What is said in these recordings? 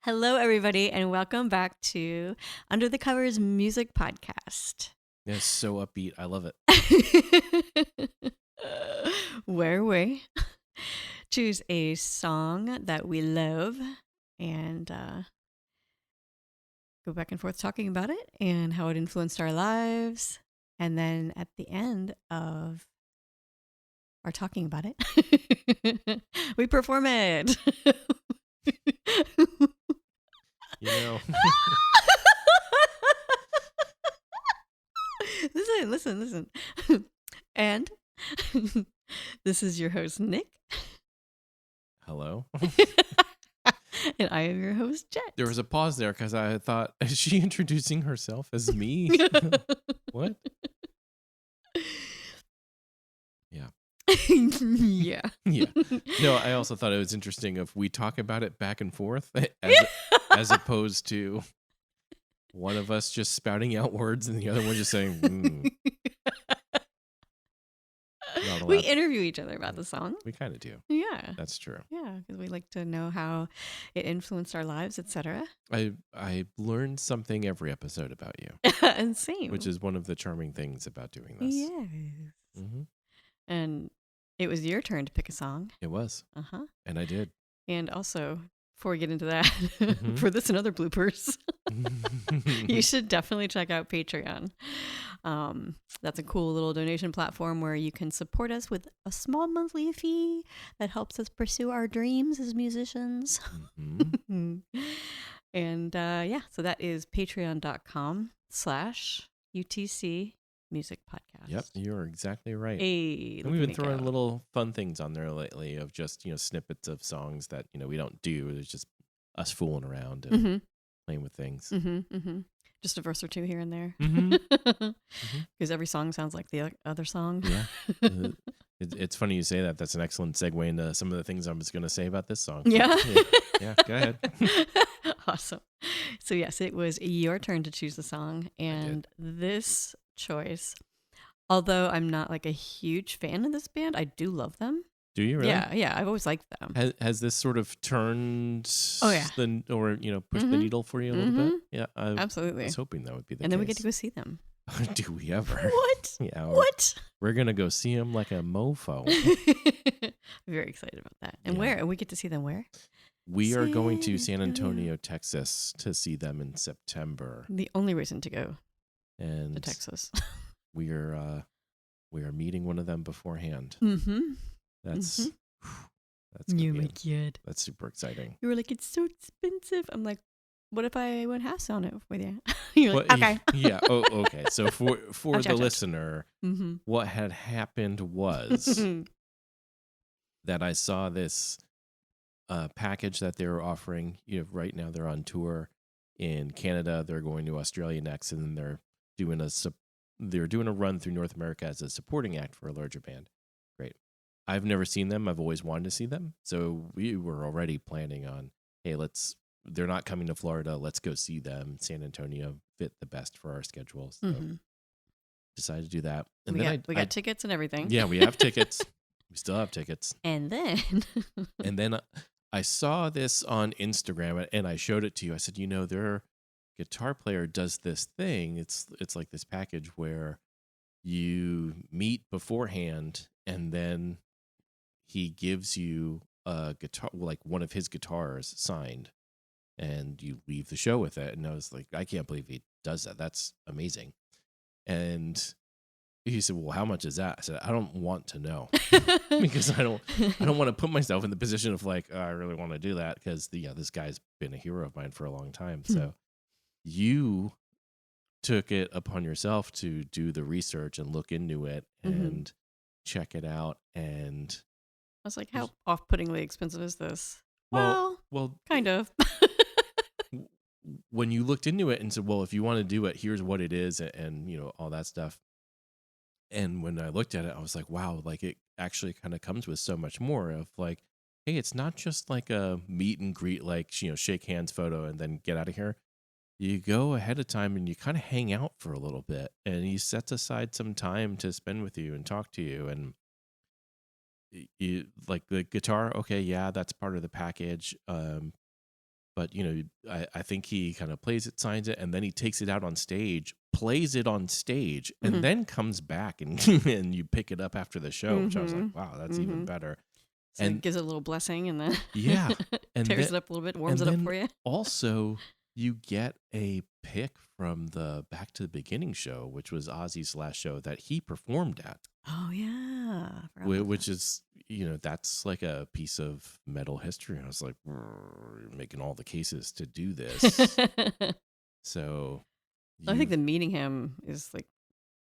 Hello, everybody, and welcome back to Under the Covers Music Podcast. It's so upbeat. I love it. Where we choose a song that we love and go back and forth talking about it and how it influenced our lives. And then at the end of our talking about it, we perform it. You know, Listen. And this is your host, Nick. hello. And I am your host, Jett. There was a pause there because I thought, is she introducing herself as me? What? Yeah. Yeah. Yeah. No, I also thought it was interesting if we talk about it back and forth as opposed to one of us just spouting out words and the other one just saying, Not We allowed. interview each other about the song. We kind of do. Yeah. That's true. Yeah, because we like to know how it influenced our lives, etc. I learned something every episode about you, And same. which is one of the charming things about doing this. Yes. Mm-hmm. And it was your turn to pick a song. It was. Uh-huh. And I did. And also, before we get into that, Mhm. for this and other bloopers, you should definitely check out Patreon. That's a cool little donation platform where you can support us with a small monthly fee that helps us pursue our dreams as musicians. Mhm. And so that is patreon.com/UTC Music Podcast. Yep, you're exactly right. Hey, And we've been throwing little fun things on there lately of just, snippets of songs that, we don't do. It's just us fooling around and playing with things. Just a verse or two here and there. Mhm. Because every song sounds like the other song. Yeah. It's funny you say that. That's an excellent segue into some of the things I was going to say about this song. Yeah. Yeah, go ahead. Awesome. So yes, it was your turn to choose the song, and this choice, although I'm not like a huge fan of this band, I do love them. Do you really? Yeah, I've always liked them. Has this sort of turned Oh, yeah. pushed the needle for you a little bit? Yeah, I Absolutely. was hoping that would be the And case. then we get to go see them. Do we ever? What? Yeah. What? We're going to go see him like a mofo. Very excited about that. And Yeah. where? And we get to see them where? We are going to San San Antonio, Texas to see them in September. The only reason to go to And Texas. we are meeting one of them beforehand. Mm-hmm. That's You gonna my be, kid. that's super exciting. You were like, it's so expensive. I'm like, what if I went half on it with you? You're like, Well, okay. Yeah. Oh, okay. So for Ouch, the ouch, ouch. listener, what had happened was that I saw this package that they were offering. Right now they're on tour in Canada. They're going to Australia next, and then they're doing a run through North America as a supporting act for a larger band. Great. I've never seen them. I've always wanted to see them, so we were already planning on, hey, they're not coming to Florida. Let's go see them. San Antonio fit the best for our schedules. So decided to do that. And we then got tickets and everything. Yeah, we have tickets. We still have tickets. And then And then I saw this on Instagram and I showed it to you. I said, their guitar player does this thing. It's like this package where you meet beforehand and then he gives you a guitar, like one of his guitars signed, and you leave the show with it. And I was like, I can't believe he does that. That's amazing. And he said, well, how much is that? I said, I don't want to know because I don't want to put myself in the position of like, I really want to do that because this guy's been a hero of mine for a long time. So you took it upon yourself to do the research and look into it and check it out. And I was like, how off-puttingly expensive is this? well, Kind of. when you looked into it and said, well, if you want to do it, here's what it is, and all that stuff. And when I looked at it, I was like, wow, like it actually kind of comes with so much more of like, hey, it's not just like a meet and greet, like, shake hands photo and then get out of here. You go ahead of time and you kind of hang out for a little bit, and he sets aside some time to spend with you and talk to you. And you like the guitar. Okay. Yeah, that's part of the package. but I think he kind of plays it, signs it, and then he takes it out on stage, plays it on stage, and then comes back and and you pick it up after the show, which I was like, wow, that's even better. So it gives it a little blessing and then yeah, and tears then, it up a little bit, warms it up for you. Also, you get a pick from the Back to the Beginning show, which was Ozzy's last show that he performed at. Oh yeah, Which is, that's like a piece of metal history. And I was like, you're making all the cases to do this. So I think the meeting him is like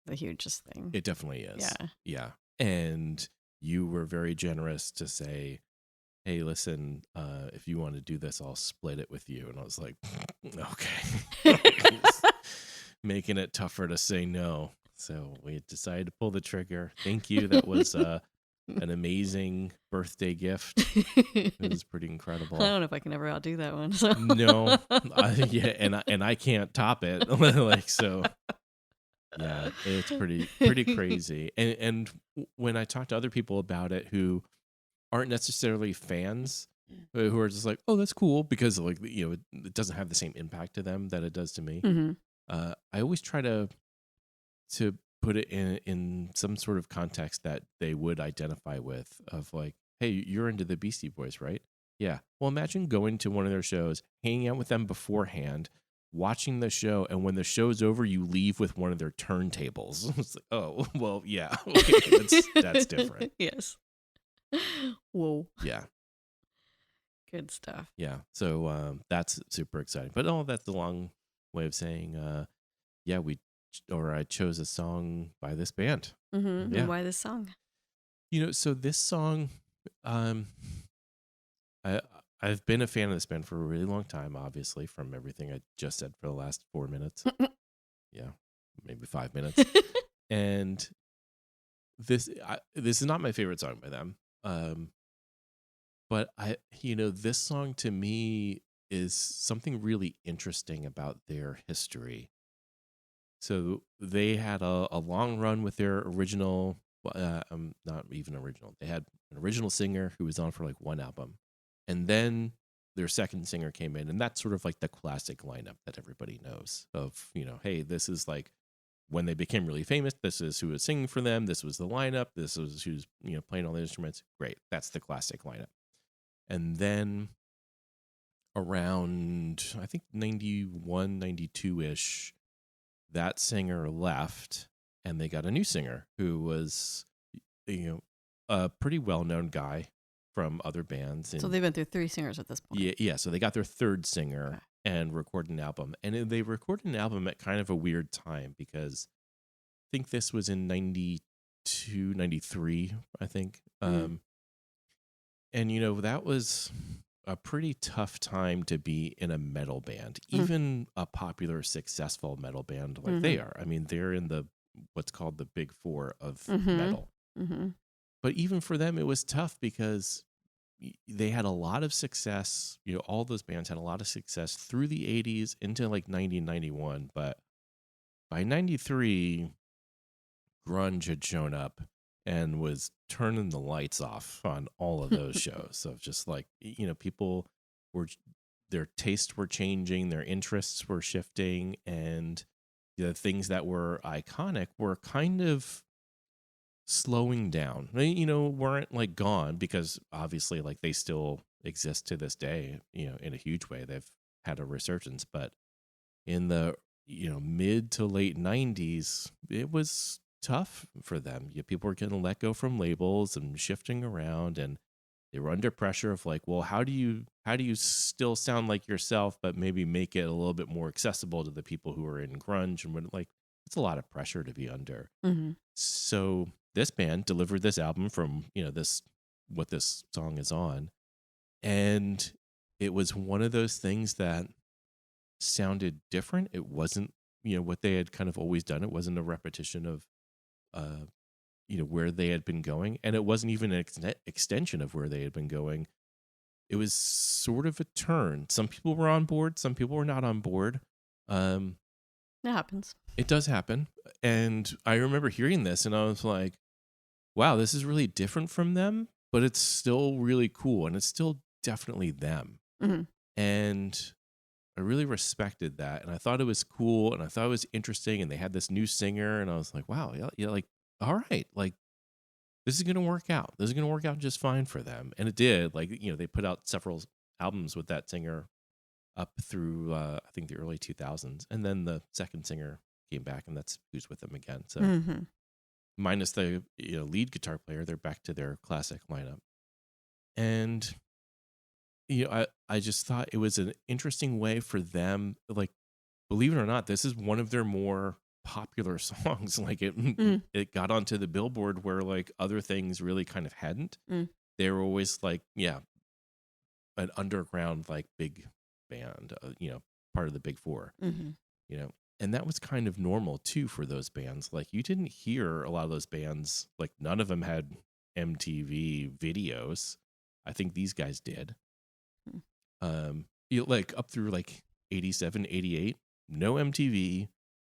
the hugest thing. It definitely is. Yeah. Yeah. And you were very generous to say, hey, listen, if you want to do this, I'll split it with you. And I was like, okay. Making it tougher to say no. So we decided to pull the trigger. Thank you. That was an amazing birthday gift. It was pretty incredible. I don't know if I can ever outdo that one. So. No. Yeah, and I can't top it. So yeah, it's pretty crazy. And when I talk to other people about it who aren't necessarily fans, who are just like, oh, that's cool, because it doesn't have the same impact to them that it does to me. I always try to put it in some sort of context that they would identify with, of like, hey, you're into the Beastie Boys, right? Yeah. Well, imagine going to one of their shows, hanging out with them beforehand, watching the show, and when the show's over, you leave with one of their turntables. It's like, oh, well, yeah. Okay, that's different. Yes. Whoa. Yeah. Good stuff. Yeah. So that's super exciting. But that's the long way of saying, yeah, I chose a song by this band. Yeah. And why this song? So this song, I've been a fan of this band for a really long time, obviously, from everything I just said for the last 4 minutes. Yeah, maybe 5 minutes. And this is not my favorite song by them. But this song to me is something really interesting about their history. So they had a long run with their original, not even original. They had an original singer who was on for like one album. And then their second singer came in. And that's sort of like the classic lineup that everybody knows of, hey, this is like when they became really famous. This is who was singing for them. This was the lineup. This was who's, playing all the instruments. Great. That's the classic lineup. And then around, I think 91, 92-ish, that singer left and they got a new singer who was, a pretty well-known guy from other bands. So they've been through 3 singers at this point. Yeah. So they got their third singer and recorded an album. And they recorded an album at kind of a weird time, because I think this was in 92, 93, I think. And, that was a pretty tough time to be in a metal band, even a popular, successful metal band like they are. I mean, they're in what's called the big 4 of metal. But even for them, it was tough because they had a lot of success. All those bands had a lot of success through the 80s into like 90, 91. But by 93, grunge had shown up and was turning the lights off on all of those shows. So just like, people their tastes were changing, their interests were shifting, and the things that were iconic were kind of slowing down. They, weren't like gone, because obviously like they still exist to this day, in a huge way. They've had a resurgence, but in the, mid to late 90s, it was tough for them. People were getting let go from labels and shifting around, and they were under pressure of like, well, how do you still sound like yourself, but maybe make it a little bit more accessible to the people who are in grunge? And like, it's a lot of pressure to be under. So this band delivered this album from, what this song is on. And it was one of those things that sounded different. It wasn't, what they had kind of always done. It wasn't a repetition of, where they had been going. And it wasn't even an extension of where they had been going. It was sort of a turn. Some people were on board. Some people were not on board. It happens. It does happen. And I remember hearing this and I was like, wow, this is really different from them, but it's still really cool. And it's still definitely them. And I really respected that. And I thought it was cool and I thought it was interesting. And they had this new singer and I was like, wow, yeah, yeah, like, all right, like this is going to work out. This is going to work out just fine for them. And it did. Like, they put out several albums with that singer up through, I think, the early 2000s. And then the second singer came back and that's who's with them again. So minus the lead guitar player, they're back to their classic lineup. And I just thought it was an interesting way for them. Like, believe it or not, this is one of their more popular songs. Like it got onto the Billboard where like other things really kind of hadn't. They were always like, an underground like big band, part of the big four. And that was kind of normal too for those bands. Like you didn't hear a lot of those bands, like none of them had MTV videos. I think these guys did. Like up through like 87, 88, no MTV.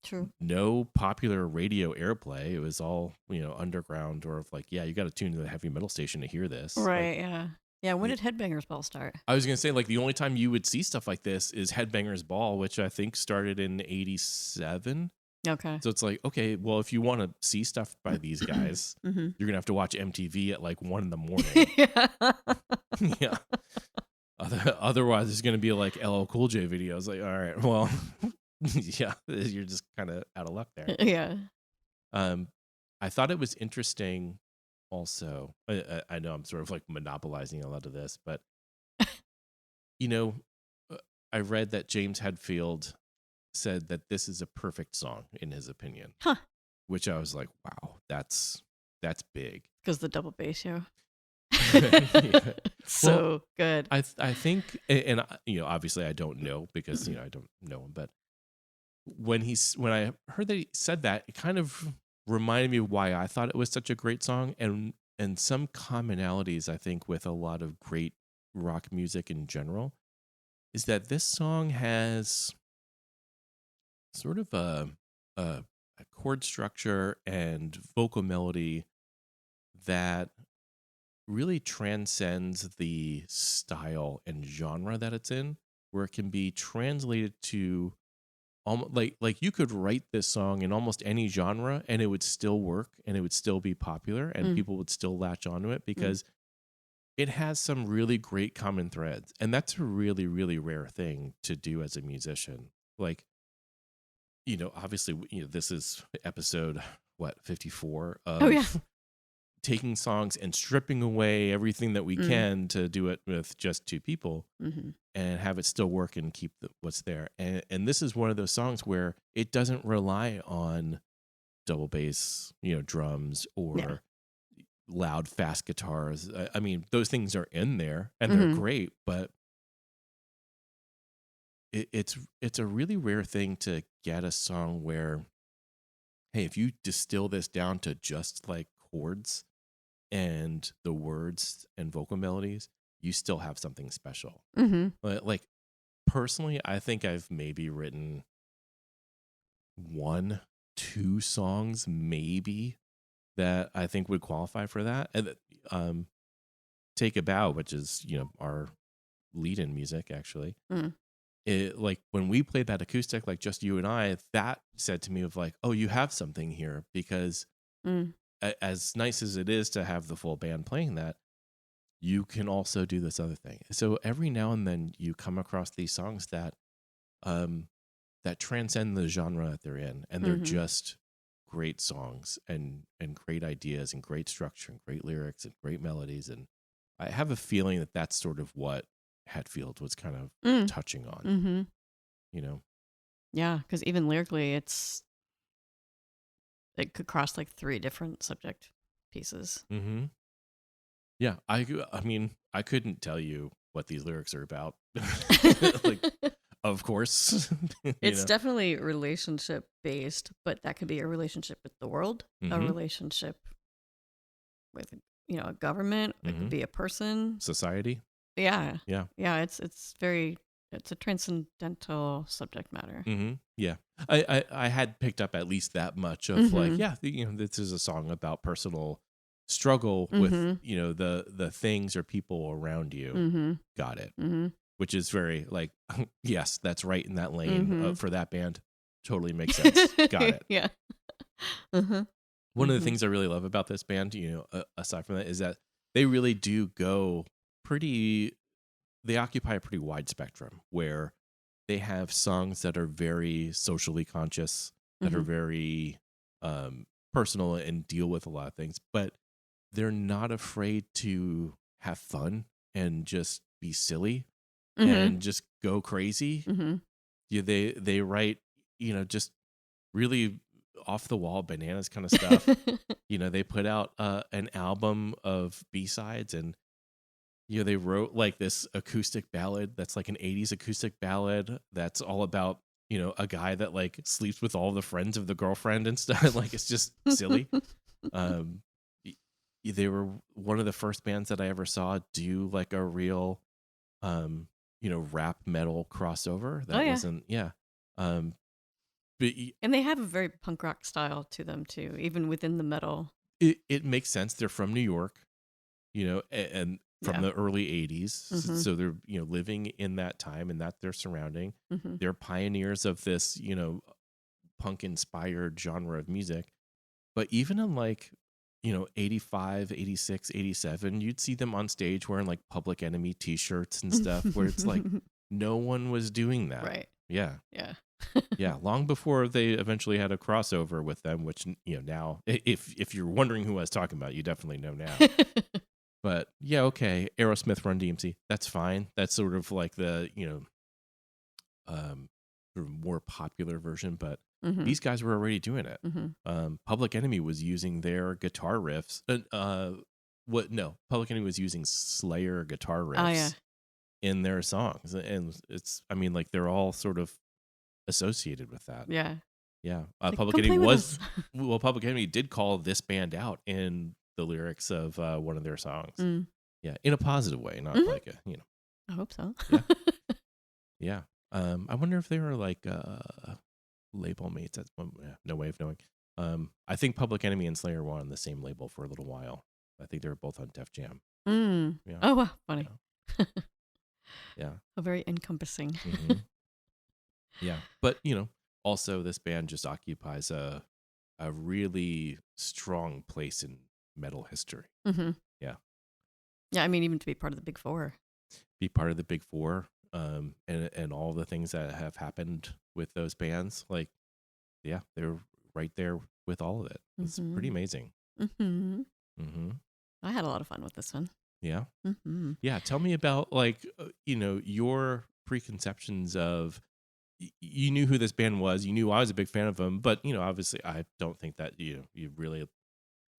True. No popular radio airplay. It was all, underground or like, you got to tune to the heavy metal station to hear this. Right. Yeah. When did Headbangers Ball start? I was going to say, like, the only time you would see stuff like this is Headbangers Ball, which I think started in 87. Okay. So it's like, okay, well, if you want to see stuff by these guys, you're going to have to watch MTV at like 1 a.m. Yeah. Otherwise, it's going to be like LL Cool J videos. Like, all right, well, yeah, you're just kind of out of luck there. Yeah. I thought it was interesting also. I know I'm sort of like monopolizing a lot of this, but, I read that James Hetfield said that this is a perfect song in his opinion. Huh. Which I was like, wow, that's big. Because the double bass, yeah. Well, good. I think, and obviously I don't know because I don't know him, but when I heard that he said that, it kind of reminded me why I thought it was such a great song, and some commonalities I think with a lot of great rock music in general is that this song has sort of a chord structure and vocal melody that really transcends the style and genre that it's in, where it can be translated to almost like you could write this song in almost any genre and it would still work and it would still be popular and people would still latch onto it because it has some really great common threads. And that's a really, really rare thing to do as a musician. Like, obviously, this is episode 54 of taking songs and stripping away everything that we can to do it with just two people and have it still work and keep what's there. And this is one of those songs where it doesn't rely on double bass, drums or loud, fast guitars. I mean, those things are in there and they're great, but it's a really rare thing to get a song where, hey, if you distill this down to just like chords and the words and vocal melodies, you still have something special. Like personally, I think I've maybe written 1-2 songs maybe that I think would qualify for that. And Take a Bow, which is our lead-in music actually. It, like when we played that acoustic, like just you and I, that said to me of like, oh, you have something here because as nice as it is to have the full band playing that, you can also do this other thing. So every now and then you come across these songs that that transcend the genre that they're in, and they're just great songs and great ideas and great structure and great lyrics and great melodies. And I have a feeling that that's sort of what Hetfield was kind of touching on. Yeah, because even lyrically, it could cross like 3 different subject pieces. Yeah, I mean, I couldn't tell you what these lyrics are about. Like, of course. It's definitely relationship based, but that could be a relationship with the world, a relationship with a government. It could be a person, society. Yeah. It's a transcendental subject matter. Yeah, I had picked up at least that much of like, this is a song about personal struggle with the things or people around you. Got it. which is very like, yes, that's right in that lane Mm-hmm. for that band. Totally makes sense. Got it. Yeah. Uh-huh. One of the Mhm. things I really love about this band, aside from that, is that they really do go pretty. They occupy a pretty wide spectrum where they have songs that are very socially conscious, that are Mhm. very personal and deal with a lot of things, but they're not afraid to have fun and just be silly Mhm. and just go crazy. Mhm. Yeah, they write, just really off the wall bananas kind of stuff. They put out an album of B-sides, and they wrote like this acoustic ballad that's like an 80s acoustic ballad that's all about, a guy that like sleeps with all the friends of the girlfriend and stuff. Like it's just silly. Um y- they were one of the first bands that I ever saw do like a real rap metal crossover Oh that yeah. wasn't um but And they have a very punk rock style to them too, even within the metal. it makes sense. They're from New York, and from Yeah. the early 80s. Mhm. So they're, living in that time and that they're surrounding. Mhm. They're pioneers of this, punk inspired genre of music. But even in like, 85, 86, 87, you'd see them on stage wearing like Public Enemy t-shirts and stuff where it's like no one was doing that. Right. Yeah. Yeah. Yeah, long before they eventually had a crossover with them, which now, if you're wondering who I was talking about, you definitely know now. But yeah, okay, Aerosmith, Run DMC, that's fine. That's sort of like the sort of more popular version. But Mhm. these guys were already doing it. Mhm. Public Enemy was using their guitar riffs. What? No, Public Enemy was using Slayer guitar Oh yeah. riffs in their songs, and it's. I mean, like they're all sort of associated with that. Yeah. Yeah. Like, Public come Enemy play with us. Public Enemy did call this band out in the lyrics of one of their songs. Mm. Yeah, in a positive way, not Mhm. like I hope so. yeah, yeah. I wonder if they were like label mates. That's one, yeah, no way of knowing. I think Public Enemy and Slayer were on the same label for a little while. I think they were both on Def Jam. Mm. Yeah, Oh wow, funny. yeah, yeah. Oh, very encompassing. hmm Yeah, but also this band just occupies a really strong place in metal history. Mhm. Yeah. Yeah, I mean, even to be part of the Big Four. Be part of the Big Four, and all the things that have happened with those bands. Like, yeah, they're right there with all of it. It's pretty Mhm. amazing. Mhm. hmm I had a lot of fun with this one. Yeah. Mhm. Yeah. Tell me about like, your preconceptions of, you knew who this band was. You knew I was a big fan of them, but, obviously I don't think that you really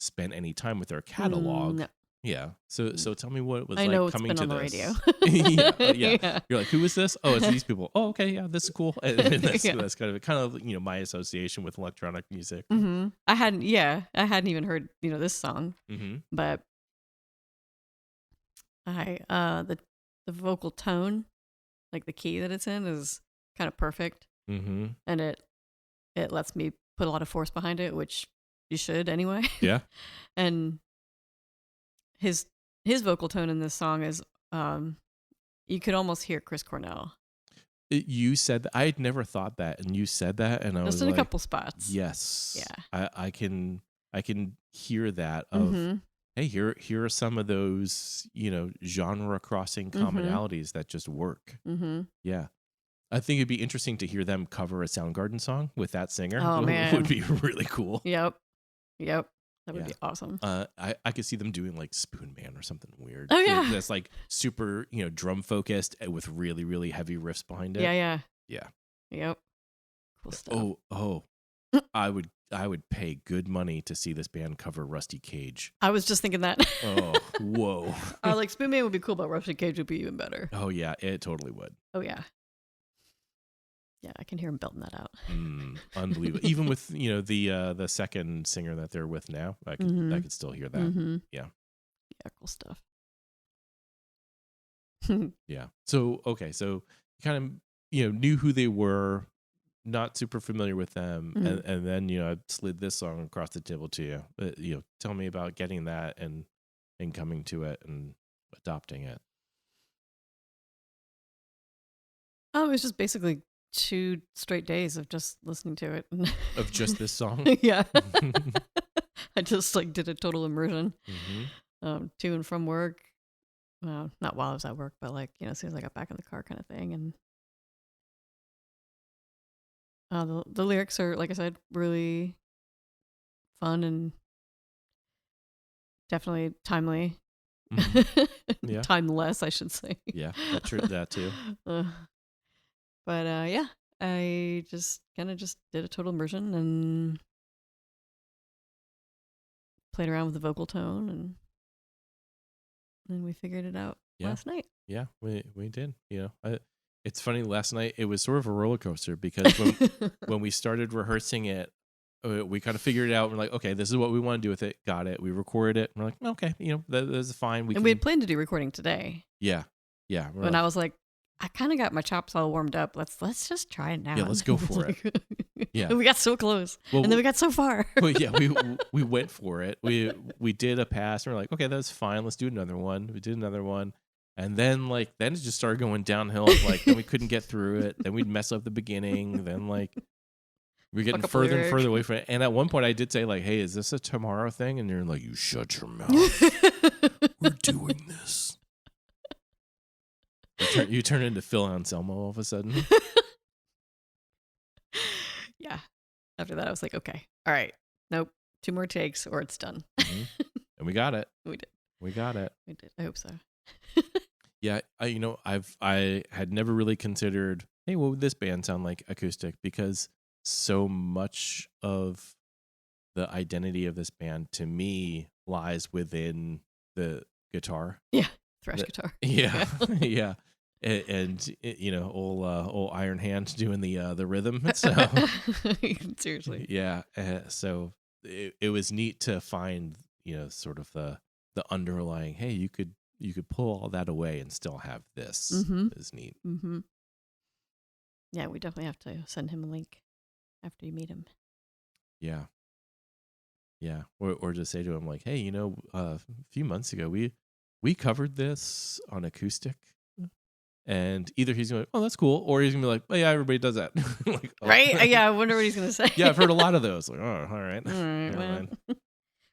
spent any time with their catalog. No. Yeah. So tell me what it was I like know it's coming been to on the radio. this. Yeah. Yeah. Yeah. You're like, who is this? Oh, it's these people. Oh, okay. Yeah, this is cool. And that's Yeah. that's kind of my association with electronic music. I hadn't even heard, this song, Mm-hmm. but the vocal tone, like the key that it's in is kind of perfect, Mm-hmm. and it lets me put a lot of force behind it, which you should anyway. Yeah. And his vocal tone in this song is you could almost hear Chris Cornell You said that. I had never thought that, and you said that, and I just was in a like, couple spots. yes. Yeah. I can hear that of, Mhm. hey, here are some of those, genre crossing Mhm. commonalities that just work. Mhm. Yeah. I think it'd be interesting to hear them cover a Soundgarden song with that singer. Oh Would man. be really cool. Yep. That would Yeah. be awesome. I could see them doing like Spoon Man or something weird. Oh yeah. That's like super, drum focused with really, really heavy riffs behind it. Yeah. Yeah. Yep. Cool stuff. Oh. I would pay good money to see this band cover Rusty Cage. I was just thinking that. Oh, whoa. Like Spoon Man would be cool, but Rusty Cage would be even better. Oh yeah, it totally would. Oh yeah. Yeah, I can hear him belting that out. Unbelievable. Even with the second singer that they're with now, I could still hear that. Mm-hmm. Yeah. Yeah, cool stuff. Yeah. So okay, so you kind of knew who they were, not super familiar with them, and then I slid this song across the table to you. But, tell me about getting that and coming to it and adopting it. Oh, it was just basically 2 straight days of just listening to it. Of just this song? Yeah. I just like did a total immersion to and from work. Well, not while I was at work, but like, as soon as I got back in the car kind of thing. And the lyrics are, like I said, really fun and definitely timely. Yeah. Timeless, I should say. Yeah, that too. But yeah, I just kind of just did a total immersion and played around with the vocal tone, and then we figured it out last night. Yeah, we did. It's funny. Last night it was sort of a roller coaster because when we started rehearsing it, we kind of figured it out. We're like, okay, this is what we want to do with it. Got it. We recorded it. We're like, okay, that's fine. We had planned to do recording today. Yeah. When I was like, I kind of got my chops all warmed up. Let's just try it now. Yeah, let's go for it. Yeah, and we got so close, and then we got so far. Well, yeah, we went for it. We did a pass, and we're like, okay, that's fine. Let's do another one. We did another one, and then it just started going downhill. Then we couldn't get through it. Then we'd mess up the beginning. Then we're getting further and further away from it. And at one point, I did say hey, is this a tomorrow thing? And you're like, you shut your mouth. We're doing this. You turn into Phil Anselmo all of a sudden. Yeah. After that, I was like, okay, all right, nope, 2 more takes or it's done. And we got it. We did. We got it. We did. I hope so. Yeah, I had never really considered, hey, what would this band sound like acoustic? Because so much of the identity of this band to me lies within the guitar. Yeah, thrash guitar. Yeah, yeah. And old Iron Hand doing the rhythm. So seriously, yeah. So it was neat to find sort of the underlying. Hey, you could pull all that away and still have this. Is neat. Mm-hmm. Yeah, we definitely have to send him a link after you meet him. Yeah, yeah. Or just say to him hey, a few months ago we covered this on acoustic. And either he's going, oh, that's cool, or he's gonna be like, oh yeah, everybody does that. Right? Yeah, I wonder what he's gonna say. Yeah, I've heard a lot of those. Oh, all right. Well.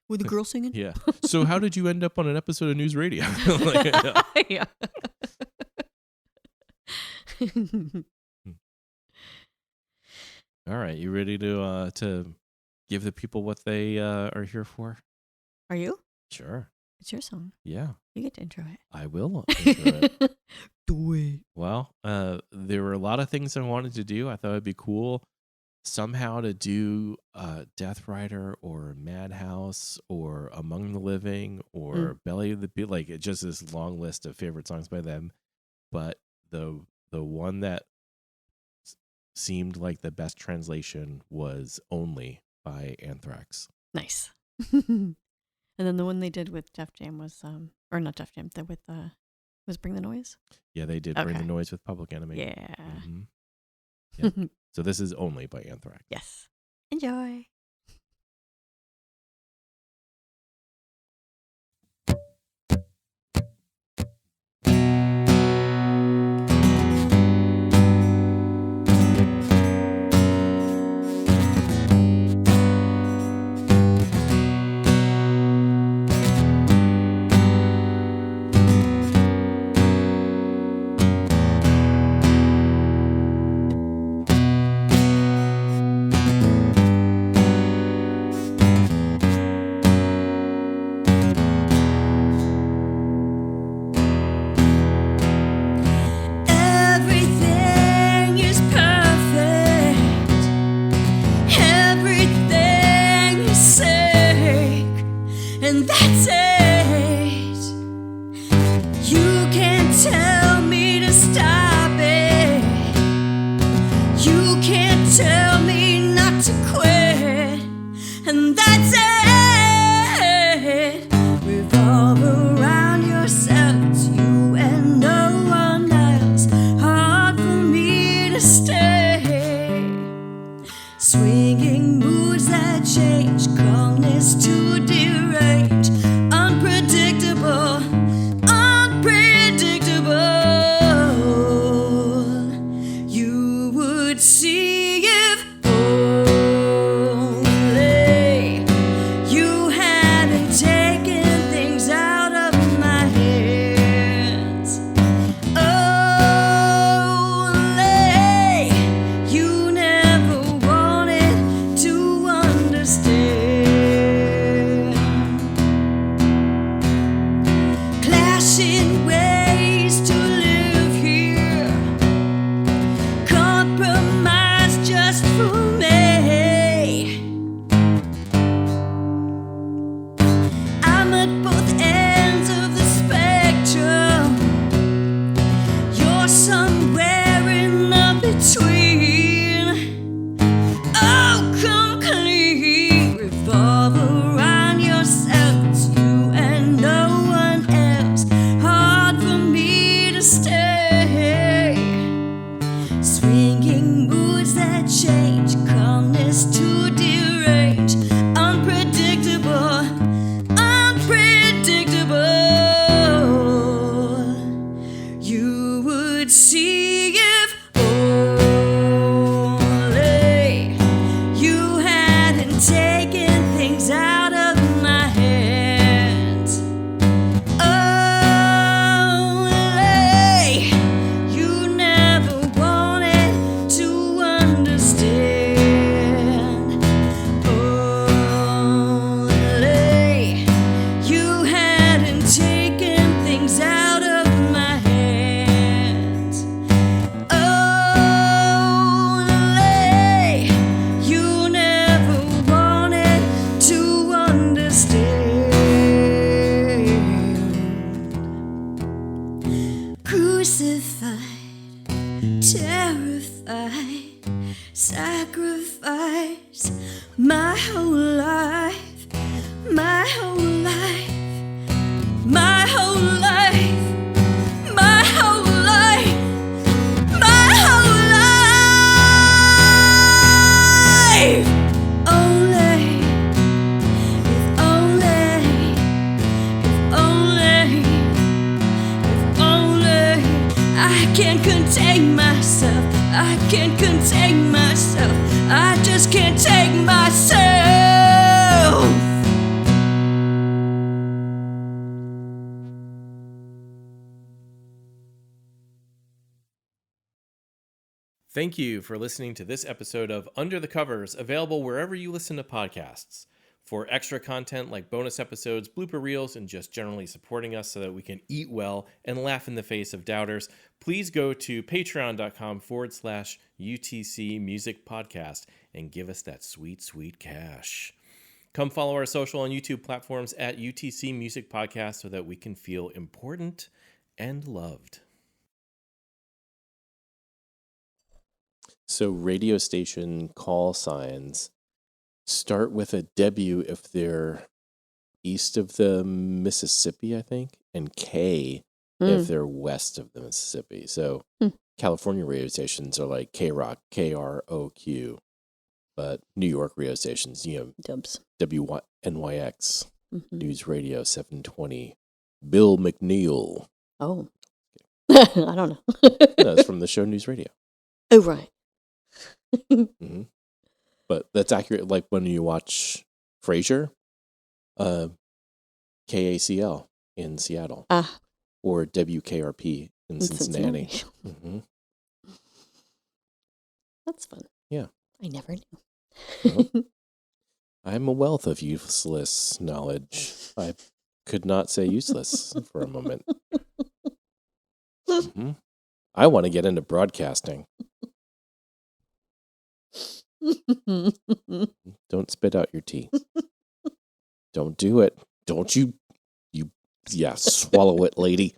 Were the girls singing? Yeah. So how did you end up on an episode of News Radio? Yeah. All right, you ready to give the people what they are here for? Are you? Sure. It's your song. Yeah. You get to intro it. I will intro it. Do it. Well, there were a lot of things I wanted to do. I thought it'd be cool somehow to do Death Rider or Madhouse or Among the Living or Belly of the Beast, just this long list of favorite songs by them. But the one that seemed like the best translation was Only by Anthrax. Nice. And then the one they did with Def Jam was, or not Def Jam, was Bring the Noise? Yeah, they did Bring the Noise with Public Enemy. Yeah. Mm-hmm. Yeah. So this is Only by Anthrax. Yes. Enjoy. And that's it. You can't tell me to stop it. You can't tell me not to quit. And that's it. Revolve around yourself. It's you and no one else. Hard for me to stay. Swinging moods that change. Calmness to deranged. Unpredictable. between. Oh, come clean, revolve around yourself. It's you and no one else. Hard for me to stay. Swinging moods that change, calmness to derange. Unpredictable, unpredictable. You would see if only you hadn't taken things out of my hands. Only you never wanted to understand. Only you hadn't taken things out of my hands. Only you never wanted to understand. Crucified, terrified, sacrifice my whole life, my whole life, my whole life, my whole life, my whole life. Only, if only, if only, if only I can't contain myself. I can't contain myself. I just can't take myself. Thank you for listening to this episode of Under the Covers, available wherever you listen to podcasts. For extra content like bonus episodes, blooper reels, and just generally supporting us so that we can eat well and laugh in the face of doubters, please go to patreon.com/UTC Music Podcast and give us that sweet, sweet cash. Come follow our social and YouTube platforms at UTC Music Podcast so that we can feel important and loved. So radio station call signs start with a W if they're east of the Mississippi, I think, and K if they're west of the Mississippi. So California radio stations are like K-Rock, KROQ. But New York radio stations, Dubs. WNYX, News Radio 720, Bill McNeil. Oh. I don't know. No, it's from the show News Radio. Oh, right. But that's accurate. Like when you watch Frasier, KACL in Seattle, or WKRP in Cincinnati. That's fun. Yeah. I never knew. Well, I'm a wealth of useless knowledge. I could not say useless for a moment. I want to get into broadcasting. Don't spit out your tea. Don't do it. Don't you. Yeah, swallow it, lady.